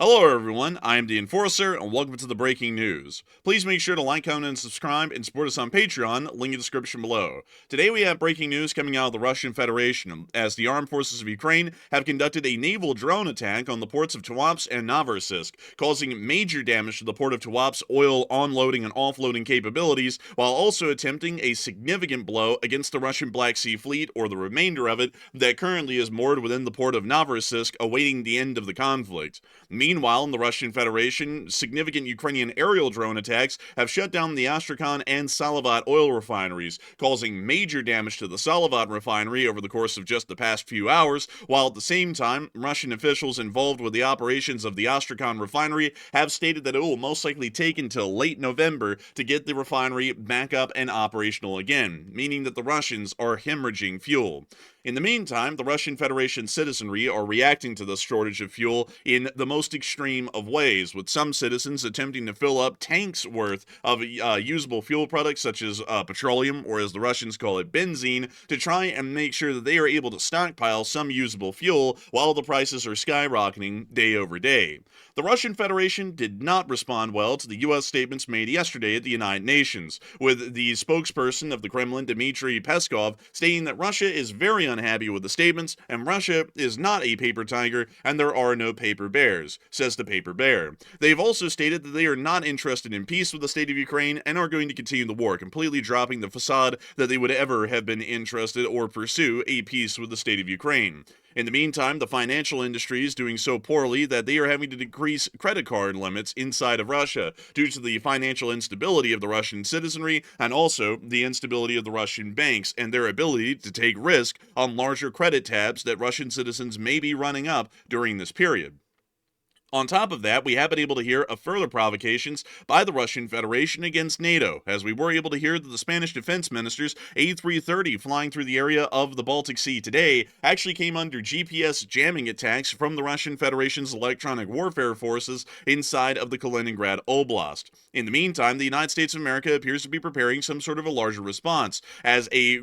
Hello everyone, I am the Enforcer, and welcome to the breaking news. Please make sure to like, comment, and subscribe, and support us on Patreon, link in the description below. Today we have breaking news coming out of the Russian Federation, as the armed forces of Ukraine have conducted a naval drone attack on the ports of Tuapse and Novorossiysk, causing major damage to the port of Tuapse oil onloading and offloading capabilities, while also attempting a significant blow against the Russian Black Sea Fleet, or the remainder of it, that currently is moored within the port of Novorossiysk, awaiting the end of the conflict. Meanwhile, in the Russian Federation, significant Ukrainian aerial drone attacks have shut down the Astrakhan and Salavat oil refineries, causing major damage to the Salavat refinery over the course of just the past few hours, while at the same time, Russian officials involved with the operations of the Astrakhan refinery have stated that it will most likely take until late November to get the refinery back up and operational again, meaning that the Russians are hemorrhaging fuel. In the meantime, the Russian Federation citizenry are reacting to this shortage of fuel in the most extreme of ways, with some citizens attempting to fill up tanks worth of usable fuel products such as petroleum, or as the Russians call it, benzene, to try and make sure that they are able to stockpile some usable fuel while the prices are skyrocketing day over day. The Russian Federation did not respond well to the U.S. statements made yesterday at the United Nations, with the spokesperson of the Kremlin, Dmitry Peskov, stating that Russia is very unhappy with the statements, and Russia is not a paper tiger, and there are no paper bears, says the paper bear. They've also stated that they are not interested in peace with the state of Ukraine and are going to continue the war, completely dropping the facade that they would ever have been interested or pursue a peace with the state of Ukraine. In the meantime, the financial industry is doing so poorly that they are having to decrease credit card limits inside of Russia due to the financial instability of the Russian citizenry and also the instability of the Russian banks and their ability to take risk on larger credit tabs that Russian citizens may be running up during this period. On top of that, we have been able to hear of further provocations by the Russian Federation against NATO, as we were able to hear that the Spanish defense minister's A330 flying through the area of the Baltic Sea today actually came under GPS jamming attacks from the Russian Federation's electronic warfare forces inside of the Kaliningrad Oblast. In the meantime, the United States of America appears to be preparing some sort of a larger response, as a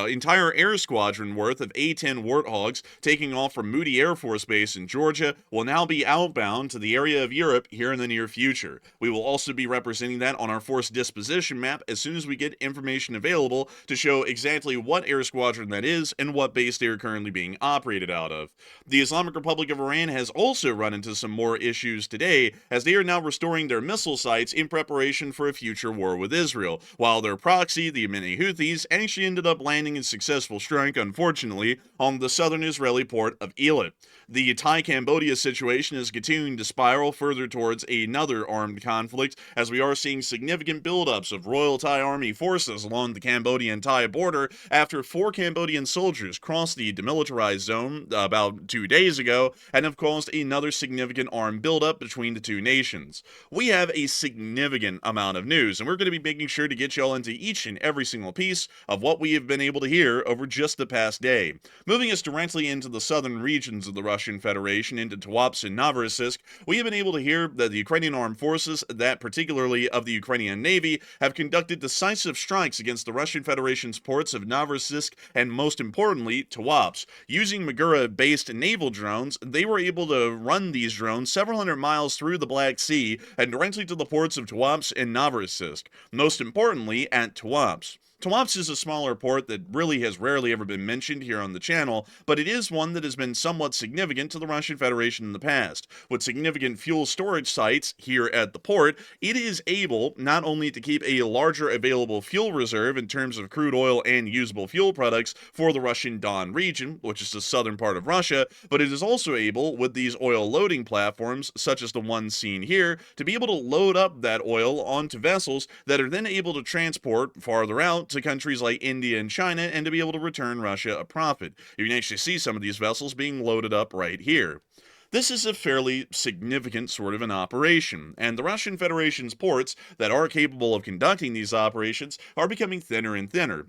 entire air squadron worth of A-10 Warthogs taking off from Moody Air Force Base in Georgia will now be outbound to the area of Europe here in the near future. We will also be representing that on our force disposition map as soon as we get information available to show exactly what air squadron that is and what base they are currently being operated out of. The Islamic Republic of Iran has also run into some more issues today, as they are now restoring their missile sites in preparation for a future war with Israel, while their proxy, the Yemeni Houthis, actually ended up landing a successful strike, unfortunately, on the southern Israeli port of Eilat. The Thai-Cambodia situation is continuing to spiral further towards another armed conflict, as we are seeing significant buildups of Royal Thai Army forces along the Cambodian-Thai border after 4 Cambodian soldiers crossed the demilitarized zone about 2 days ago and have caused another significant armed buildup between the two nations. We have a significant amount of news, and we're going to be making sure to get y'all into each and every single piece of what we have been able to hear over just the past day. Moving us directly into the southern regions of the Russian Federation, into Tuapse and Novorossiysk, we have been able to hear that the Ukrainian armed forces, that particularly of the Ukrainian Navy, have conducted decisive strikes against the Russian Federation's ports of Novorossiysk and, most importantly, Tuapse. Using Magura-based naval drones, they were able to run these drones several hundred miles through the Black Sea and directly to the ports of Tuapse and Novorossiysk, most importantly at Tuapse. Tuapse is a smaller port that really has rarely ever been mentioned here on the channel, but it is one that has been somewhat significant to the Russian Federation in the past. With significant fuel storage sites here at the port, it is able not only to keep a larger available fuel reserve in terms of crude oil and usable fuel products for the Russian Don region, which is the southern part of Russia, but it is also able, with these oil loading platforms, such as the one seen here, to be able to load up that oil onto vessels that are then able to transport farther out to countries like India and China, and to be able to return Russia a profit. You can actually see some of these vessels being loaded up right here. This is a fairly significant sort of an operation, and the Russian Federation's ports that are capable of conducting these operations are becoming thinner and thinner.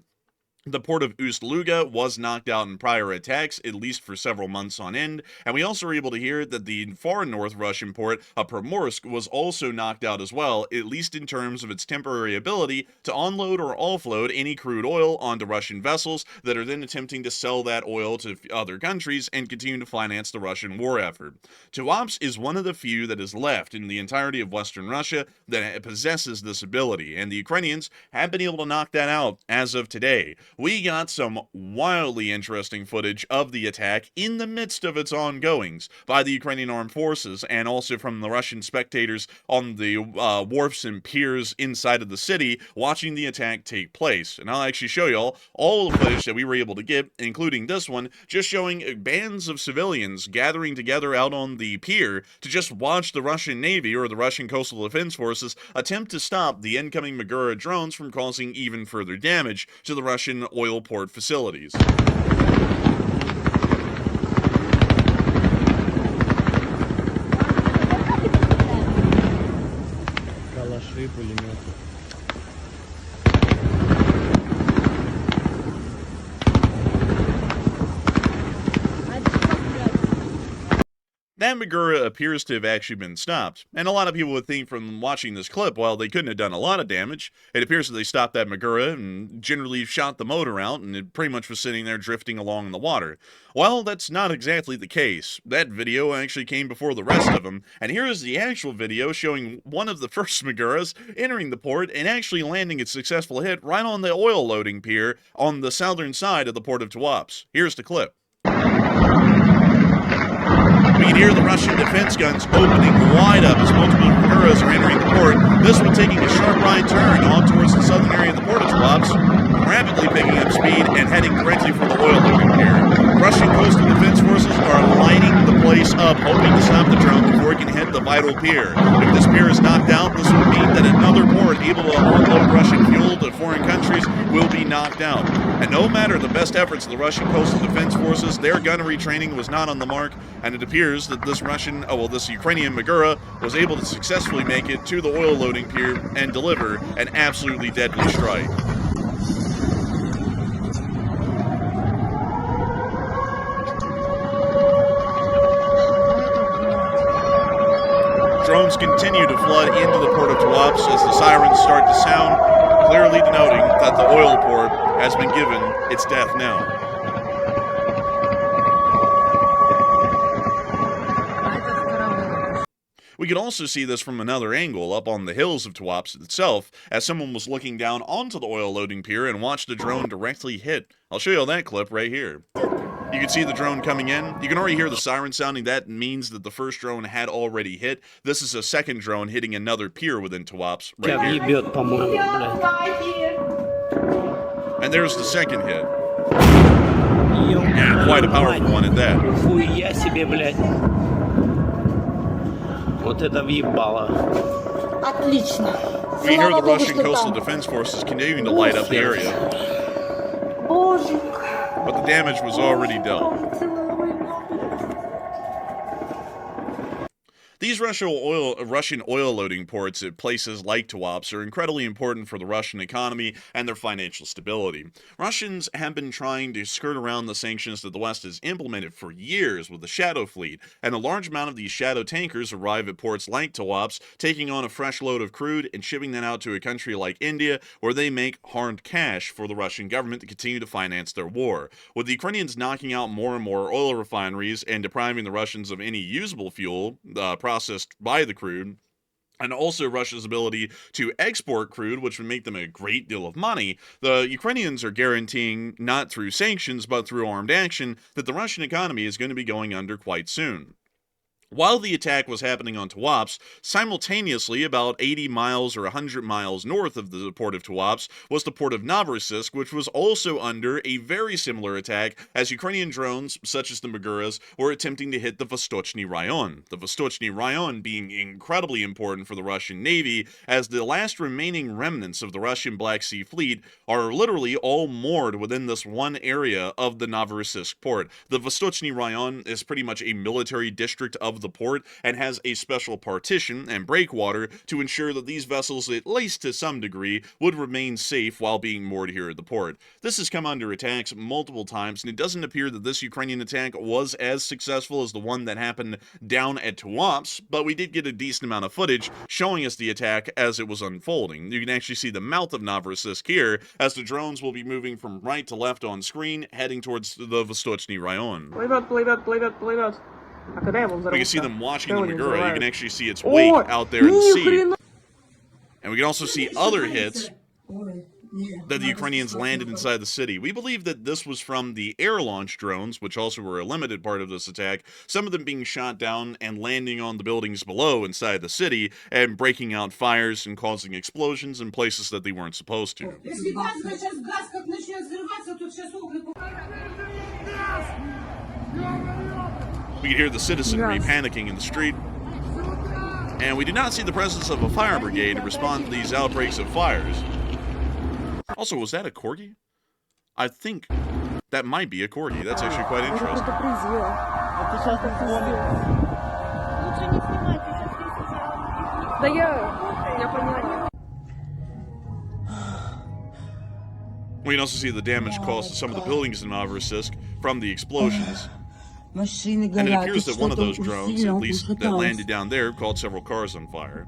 The port of Ust-Luga was knocked out in prior attacks, at least for several months on end, and we also were able to hear that the far north Russian port of Primorsk was also knocked out as well, at least in terms of its temporary ability to onload or offload any crude oil onto Russian vessels that are then attempting to sell that oil to other countries and continue to finance the Russian war effort. Tuapse is one of the few that is left in the entirety of Western Russia that possesses this ability, and the Ukrainians have been able to knock that out as of today. We got some wildly interesting footage of the attack in the midst of its ongoings by the Ukrainian armed forces and also from the Russian spectators on the wharfs and piers inside of the city watching the attack take place. And I'll actually show y'all all the footage that we were able to get, including this one, just showing bands of civilians gathering together out on the pier to just watch the Russian Navy or the Russian Coastal Defense Forces attempt to stop the incoming Magura drones from causing even further damage to the Russian oil port facilities. Калаши, пулеметы. That Magura appears to have actually been stopped, and a lot of people would think from watching this clip, while they couldn't have done a lot of damage, it appears that they stopped that Magura and generally shot the motor out, and it pretty much was sitting there drifting along in the water. Well, that's not exactly the case. That video actually came before the rest of them, and here is the actual video showing one of the first Maguras entering the port and actually landing its successful hit right on the oil loading pier on the southern side of the port of Tuapse. Here's the clip. We can hear the Russian defense guns opening wide up as multiple Maguras are entering the port, this one taking a sharp right turn on towards the southern area of the port of Tuapse, rapidly picking up speed and heading directly for the oil loading pier. Russian coastal defense forces are lighting the place up, hoping to stop the drone before it can hit the vital pier. If this pier is knocked out, this would mean that another port able to unload Russian fuel to foreign countries will be knocked out. And no matter the best efforts of the Russian coastal defense forces, their gunnery training was not on the mark, and it appears that this Ukrainian Magura was able to successfully make it to the oil loading pier and deliver an absolutely deadly strike. Drones continue to flood into the port of Tuapse as the sirens start to sound, clearly denoting that the oil port has been given its death knell. We could also see this from another angle up on the hills of Tuapse itself, as someone was looking down onto the oil loading pier and watched the drone directly hit. I'll show you that clip right here. You can see the drone coming in. You can already hear the siren sounding. That means that the first drone had already hit. This is a second drone hitting another pier within Tuapse right here. And there's the second hit. And quite a powerful one at that. We hear the Russian Coastal Defense Forces continuing to light up the area. But the damage was already done. These Russian oil loading ports at places like Tuapse are incredibly important for the Russian economy and their financial stability. Russians have been trying to skirt around the sanctions that the West has implemented for years with the Shadow Fleet, and a large amount of these shadow tankers arrive at ports like Tuapse, taking on a fresh load of crude and shipping that out to a country like India, where they make hard cash for the Russian government to continue to finance their war. With the Ukrainians knocking out more and more oil refineries and depriving the Russians of any usable fuel, processed by the crude, and also Russia's ability to export crude, which would make them a great deal of money, the Ukrainians are guaranteeing, not through sanctions, but through armed action, that the Russian economy is going to be going under quite soon. While the attack was happening on Tuapse, simultaneously about 80 miles or 100 miles north of the port of Tuapse was the port of Novorossiysk, which was also under a very similar attack as Ukrainian drones, such as the Maguras, were attempting to hit the Vostochny Rayon. The Vostochny Rayon being incredibly important for the Russian Navy, as the last remaining remnants of the Russian Black Sea Fleet are literally all moored within this one area of the Novorossiysk port. The Vostochny Rayon is pretty much a military district of of the port and has a special partition and breakwater to ensure that these vessels, at least to some degree, would remain safe while being moored here at the port. This has come under attacks multiple times, and it doesn't appear that this Ukrainian attack was as successful as the one that happened down at Tuapse, but we did get a decent amount of footage showing us the attack as it was unfolding. You can actually see the mouth of Novorossiysk here, as the drones will be moving from right to left on screen, heading towards the Vostochny Rayon. We can see them watching the Magura. You can actually see its wake out there in the sea. And we can also see other hits that the Ukrainians landed inside the city. We believe that this was from the air-launched drones, which also were a limited part of this attack, some of them being shot down and landing on the buildings below inside the city and breaking out fires and causing explosions in places that they weren't supposed to. We can hear the citizenry panicking in the street, and we do not see the presence of a fire brigade to respond to these outbreaks of fires. Also, was that a corgi? I think that might be a corgi. That's actually quite interesting. We can also see the damage caused to some of the buildings in Novorossiysk from the explosions. And it appears that one of those drones, at least that landed down there, caught several cars on fire.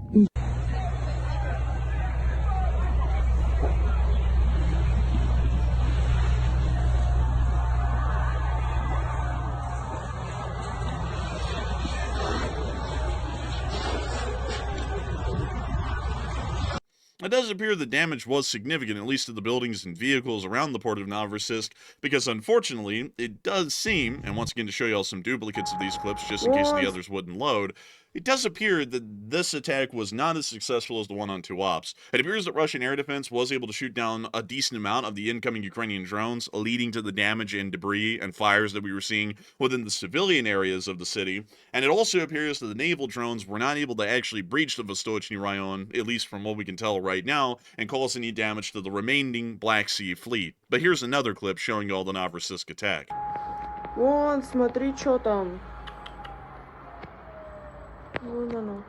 It does appear the damage was significant, at least to the buildings and vehicles around the port of Novorossiysk, because unfortunately, it does seem, and once again to show you all some duplicates of these clips just in case the others wouldn't load, it does appear that this attack was not as successful as the one on Tuapse. It appears that Russian air defense was able to shoot down a decent amount of the incoming Ukrainian drones, leading to the damage and debris and fires that we were seeing within the civilian areas of the city. And it also appears that the naval drones were not able to actually breach the Vostochny Rayon, at least from what we can tell right now, and cause any damage to the remaining Black Sea fleet. But here's another clip showing you all the Novorossiysk attack. Вон, смотри, что там. Вон оно.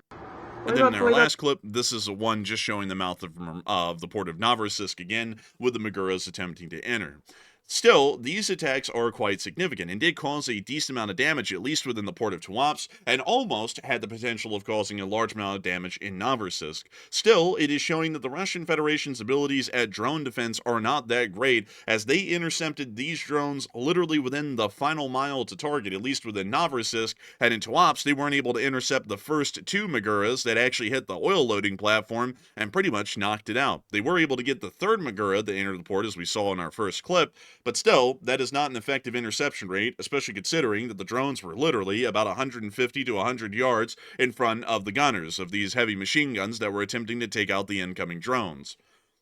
And then in our last clip, this is one just showing the mouth of the port of Novorossiysk again, with the Maguras attempting to enter. Still, these attacks are quite significant and did cause a decent amount of damage, at least within the port of Tuapse, and almost had the potential of causing a large amount of damage in Novorossiysk. Still, it is showing that the Russian Federation's abilities at drone defense are not that great, as they intercepted these drones literally within the final mile to target, at least within Novorossiysk, and in Tuapse, they weren't able to intercept the first two Maguras that actually hit the oil loading platform and pretty much knocked it out. They were able to get the third Magura that entered the port, as we saw in our first clip, but still, that is not an effective interception rate, especially considering that the drones were literally about 150 to 100 yards in front of the gunners of these heavy machine guns that were attempting to take out the incoming drones.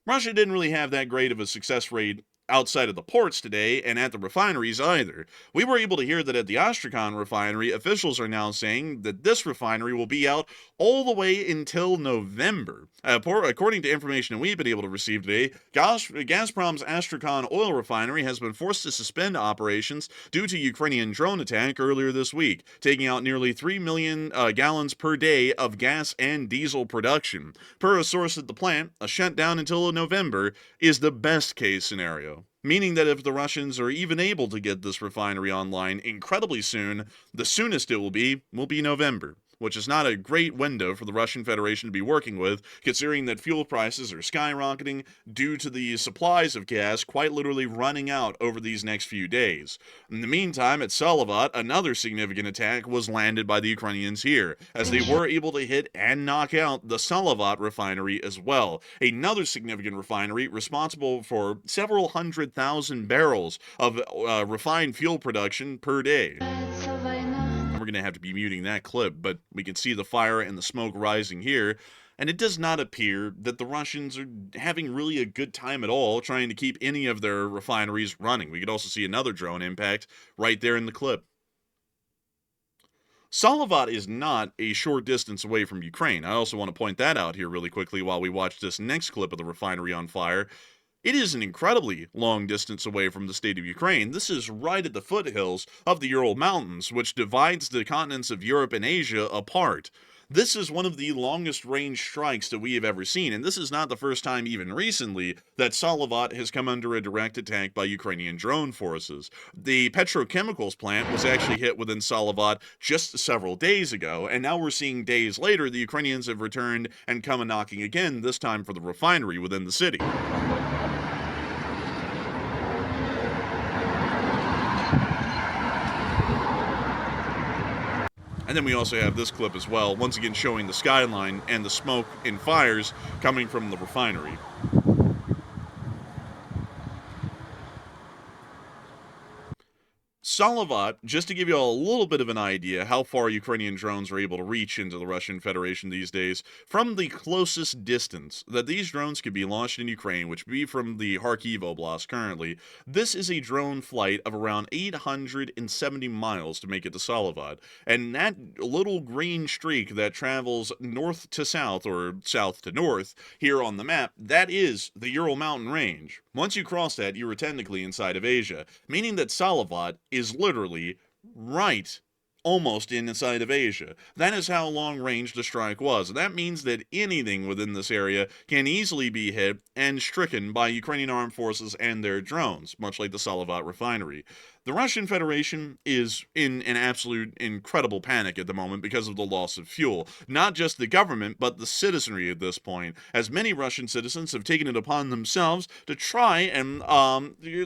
Russia didn't really have that great of a success rate outside of the ports today, and at the refineries either. We were able to hear that at the Astrakhan refinery, officials are now saying that this refinery will be out all the way until November. According to information we've been able to receive today, Gazprom's Astrakhan oil refinery has been forced to suspend operations due to Ukrainian drone attack earlier this week, taking out nearly 3 million gallons per day of gas and diesel production. Per a source at the plant, a shutdown until November is the best case scenario. Meaning that if the Russians are even able to get this refinery online incredibly soon, the soonest it will be November, which is not a great window for the Russian Federation to be working with, considering that fuel prices are skyrocketing due to the supplies of gas quite literally running out over these next few days. In the meantime, at Salavat, another significant attack was landed by the Ukrainians here, as they were able to hit and knock out the Salavat refinery as well, another significant refinery responsible for several 100,000 barrels of refined fuel production per day. We're going to have to be muting that clip, but we can see the fire and the smoke rising here, and it does not appear that the Russians are having really a good time at all trying to keep any of their refineries running. We could also see another drone impact right there in the clip. Salavat is not a short distance away from Ukraine. I also want to point that out here really quickly while we watch this next clip of the refinery on fire. It is an incredibly long distance away from the state of Ukraine. This is right at the foothills of the Ural Mountains, which divides the continents of Europe and Asia apart. This is one of the longest range strikes that we have ever seen, and this is not the first time, even recently, that Salavat has come under a direct attack by Ukrainian drone forces. The petrochemicals plant was actually hit within Salavat just several days ago, and now we're seeing days later the Ukrainians have returned and come a knocking again, this time for the refinery within the city. And then we also have this clip as well, once again showing the skyline and the smoke and fires coming from the refinery. Salavat, just to give you all a little bit of an idea how far Ukrainian drones are able to reach into the Russian Federation these days, from the closest distance that these drones could be launched in Ukraine, which would be from the Kharkiv Oblast currently, this is a drone flight of around 870 miles to make it to Salavat. And that little green streak that travels north to south, or south to north, here on the map, that is the Ural Mountain Range. Once you cross that, you are technically inside of Asia, meaning that Salavat is literally right almost inside of Asia. That is how long range the strike was. And that means that anything within this area can easily be hit and stricken by Ukrainian armed forces and their drones, much like the Salavat refinery. The Russian Federation is in an absolute incredible panic at the moment because of the loss of fuel. Not just the government, but the citizenry at this point, as many Russian citizens have taken it upon themselves to try and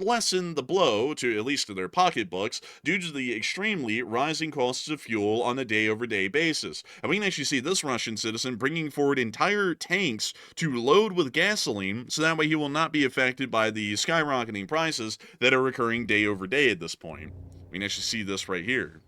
lessen the blow, to at least to their pocketbooks, due to the extremely rising costs of fuel on a day-over-day basis. And we can actually see this Russian citizen bringing forward entire tanks to load with gasoline, so that way he will not be affected by the skyrocketing prices that are occurring day over day at this point. We can actually see this right here.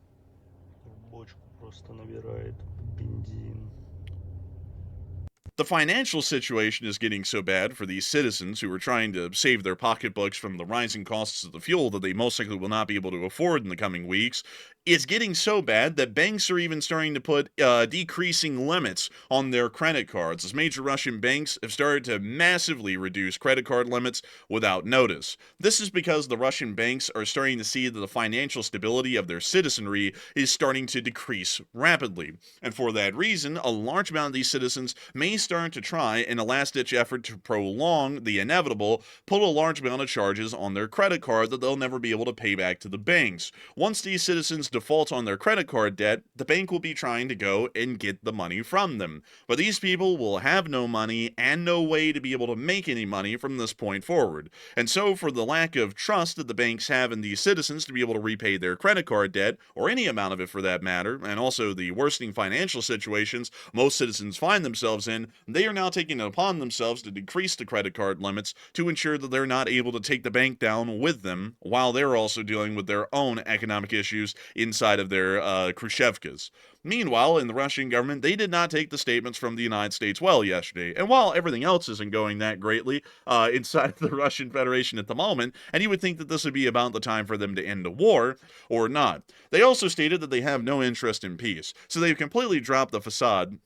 The financial situation is getting so bad for these citizens who are trying to save their pocketbooks from the rising costs of the fuel that they most likely will not be able to afford in the coming weeks. It's getting so bad that banks are even starting to put decreasing limits on their credit cards, as major Russian banks have started to massively reduce credit card limits without notice. This is because the Russian banks are starting to see that the financial stability of their citizenry is starting to decrease rapidly. And for that reason, a large amount of these citizens may start to try, in a last-ditch effort to prolong the inevitable, put a large amount of charges on their credit card that they'll never be able to pay back to the banks. Once these citizens default on their credit card debt, the bank will be trying to go and get the money from them. But these people will have no money and no way to be able to make any money from this point forward. And so, for the lack of trust that the banks have in these citizens to be able to repay their credit card debt, or any amount of it for that matter, and also the worsening financial situations most citizens find themselves in, they are now taking it upon themselves to decrease the credit card limits to ensure that they're not able to take the bank down with them, while they're also dealing with their own economic issues inside of their Khrushchevkas. Meanwhile, in the Russian government, they did not take the statements from the United States well yesterday. And while everything else isn't going that greatly inside of the Russian Federation at the moment, and you would think that this would be about the time for them to end a war, or not, they also stated that they have no interest in peace. So they've completely dropped the facade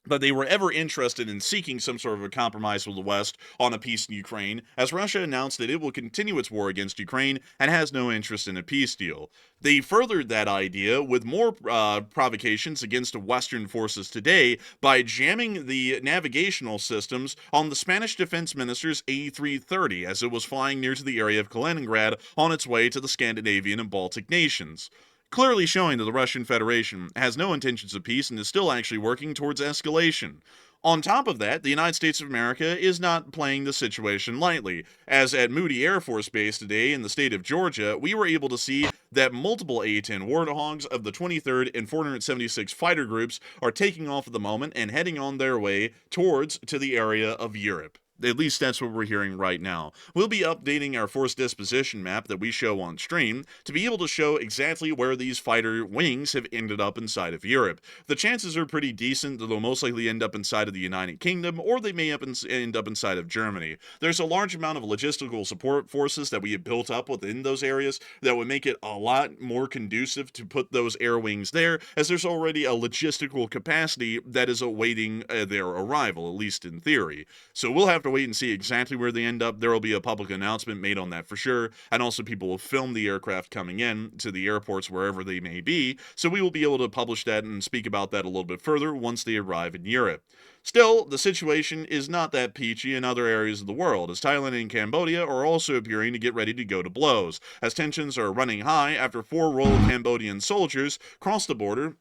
that they were ever interested in seeking some sort of a compromise with the West on a peace in Ukraine, as Russia announced that it will continue its war against Ukraine and has no interest in a peace deal. They furthered that idea with more provocations against Western forces today by jamming the navigational systems on the Spanish defense minister's A330 as it was flying near to the area of Kaliningrad on its way to the Scandinavian and Baltic nations, clearly showing that the Russian Federation has no intentions of peace and is still actually working towards escalation. On top of that, the United States of America is not playing the situation lightly, as at Moody Air Force Base today in the state of Georgia, we were able to see that multiple A-10 Warthogs of the 23rd and 476 fighter groups are taking off at the moment and heading on their way towards to the area of Europe. At least that's what we're hearing right now. We'll be updating our force disposition map that we show on stream to be able to show exactly where these fighter wings have ended up inside of Europe. The chances are pretty decent that they'll most likely end up inside of the United Kingdom, or they may end up inside of Germany. There's a large amount of logistical support forces that we have built up within those areas that would make it a lot more conducive to put those air wings there, as there's already a logistical capacity that is awaiting their arrival, at least in theory. So we'll have to wait and see exactly where they end up. There will be a public announcement made on that for sure, and also people will film the aircraft coming in to the airports wherever they may be, so we will be able to publish that and speak about that a little bit further once they arrive in Europe. Still, the situation is not that peachy in other areas of the world, as Thailand and Cambodia are also appearing to get ready to go to blows, as tensions are running high after 4 Royal Cambodian soldiers crossed the border,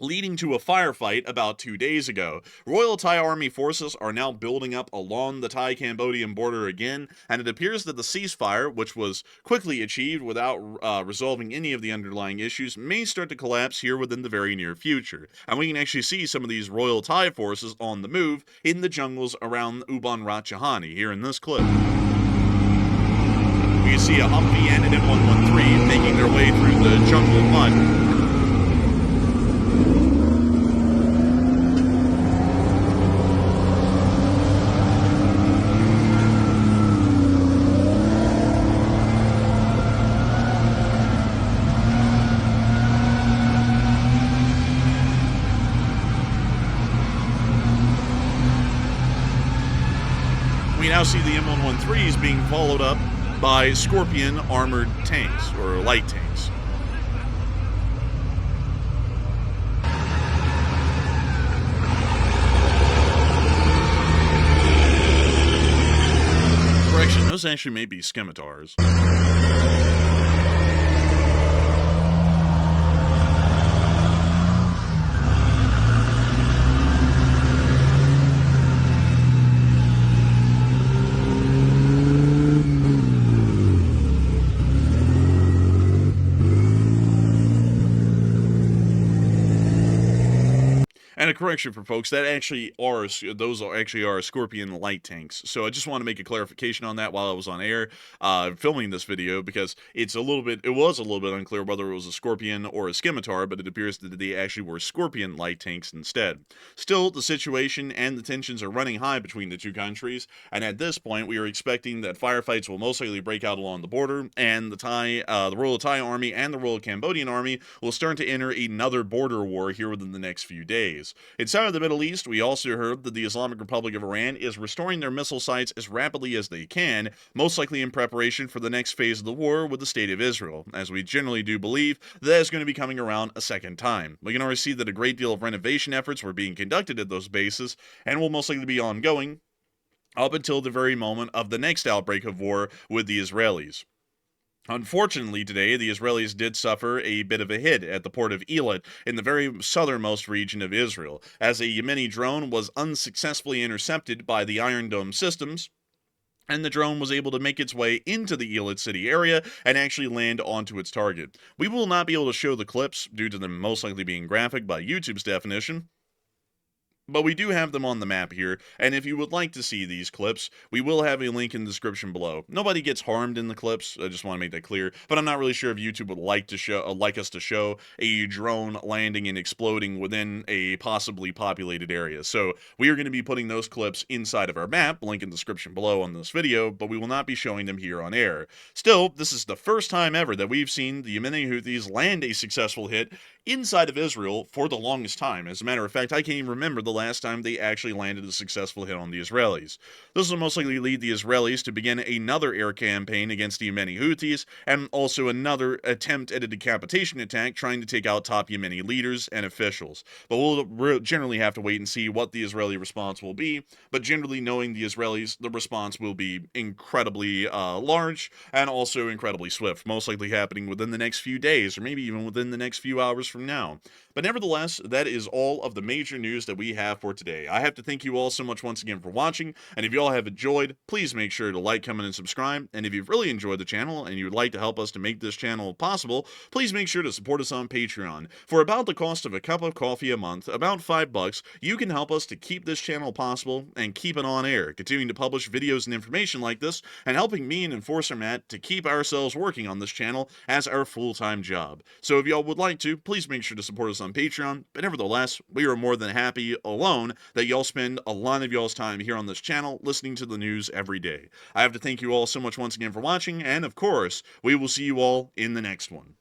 leading to a firefight about 2 days ago. Royal Thai Army forces are now building up along the Thai-Cambodian border again, and it appears that the ceasefire, which was quickly achieved without resolving any of the underlying issues, may start to collapse here within the very near future. And we can actually see some of these Royal Thai forces on the move in the jungles around Ubon Ratchathani here in this clip. We see a Humvee and an M113 making their way through the jungle mud. We now see the M113s being followed up by Scorpion armored tanks, or light tanks. Correction, those actually may be scimitars. And a correction for folks, those actually are Scorpion light tanks. So I just want to make a clarification on that while I was on air filming this video, because it was a little bit unclear whether it was a Scorpion or a scimitar, but it appears that they actually were Scorpion light tanks instead. Still, the situation and the tensions are running high between the two countries, and at this point we are expecting that firefights will most likely break out along the border, and the Royal Thai Army and the Royal Cambodian Army will start to enter another border war here within the next few days. Inside of the Middle East, we also heard that the Islamic Republic of Iran is restoring their missile sites as rapidly as they can, most likely in preparation for the next phase of the war with the State of Israel, as we generally do believe that is going to be coming around a second time. We can already see that a great deal of renovation efforts were being conducted at those bases, and will most likely be ongoing up until the very moment of the next outbreak of war with the Israelis. Unfortunately, today, the Israelis did suffer a bit of a hit at the port of Eilat in the very southernmost region of Israel, as a Yemeni drone was unsuccessfully intercepted by the Iron Dome systems, and the drone was able to make its way into the Eilat city area and actually land onto its target. We will not be able to show the clips due to them most likely being graphic by YouTube's definition, but we do have them on the map here, and if you would like to see these clips, we will have a link in the description below. Nobody gets harmed in the clips, I just want to make that clear, but I'm not really sure if YouTube would like us to show a drone landing and exploding within a possibly populated area. So we are going to be putting those clips inside of our map, link in the description below on this video, but we will not be showing them here on air. Still, this is the first time ever that we've seen the Yemeni Houthis land a successful hit inside of Israel for the longest time. As a matter of fact, I can't even remember the last time they actually landed a successful hit on the Israelis. This will most likely lead the Israelis to begin another air campaign against the Yemeni Houthis, and also another attempt at a decapitation attack trying to take out top Yemeni leaders and officials. But we'll generally have to wait and see what the Israeli response will be, but generally knowing the Israelis, the response will be incredibly large and also incredibly swift, most likely happening within the next few days, or maybe even within the next few hours from now. But nevertheless, that is all of the major news that we have for today. I have to thank you all so much once again for watching, and if you all have enjoyed, please make sure to like, comment, and subscribe. And if you've really enjoyed the channel and you would like to help us to make this channel possible, please make sure to support us on Patreon. For about the cost of a cup of coffee a month, about $5, you can help us to keep this channel possible and keep it on air, continuing to publish videos and information like this, and helping me and Enforcer Matt to keep ourselves working on this channel as our full-time job. So if y'all would like to, please make sure to support us on Patreon. But nevertheless, we are more than happy alone that y'all spend a lot of y'all's time here on this channel listening to the news every day. I have to thank you all so much once again for watching, and of course, we will see you all in the next one.